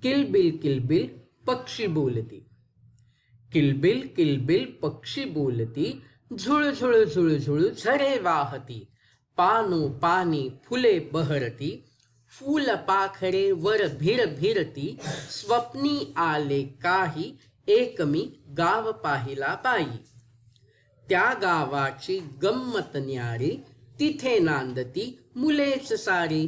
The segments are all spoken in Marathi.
किलबिल पक्षी बोलती. किलबिल पक्षी बोलती. झुळझुळ झुळझुळ झरे वाहती. पानी फुले बहरती. फूल पाखरे वर भिरती. स्वप्नी आले काही एक मी गाव पाहिला बाई. त्या गावाची गंमत न्यारी. तिथे नांदती मुलेच सारी.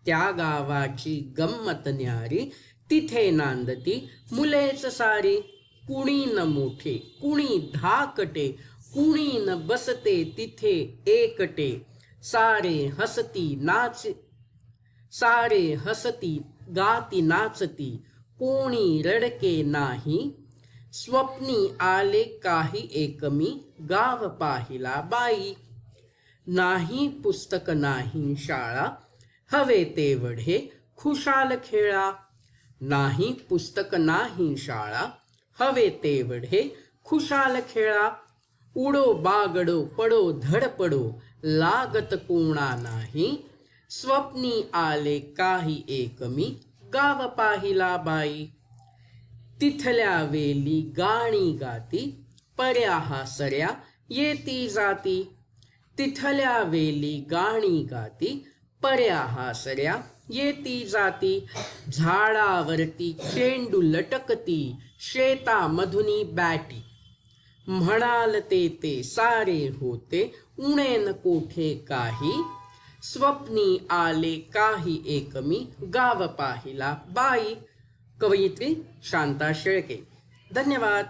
त्या गावाची गंमत न्यारी. तिथे नांदती मुलेच सारी. कुणी न मोठे कुणी धाकटे. कुणी न बसते तिथे एकटे. सारे हसती गाती नाचती. कोणी रडके नाही. स्वप्नी आले काही एक मी गाव पाहिला बाई. नाही पुस्तक नाही शाळा. हवे तेवढे खुशाल खेळा. नाही पुस्तक नाही शाळा. हवे तेवढे खुशाल खेळा. उडो बागडो पडो धडपडो. लागत कोणा नाही. स्वप्नी आले काही एक मी गाव पाहिला बाई. तिथल्या वेली गाणी गाती. पर्या हासऱ्या येती जाती. तिथल्या वेली गाणी गाती. पर्या हासऱ्या येती जाती. झाडावरती चेंडू लटकती. शेतामधुनी बॅटी. म्हणाल ते सारे होते. उणेन कोठे काही. स्वप्नी आले काही एक मी गाव पाहिला बाई. कवयित्री शांता शेळके. धन्यवाद.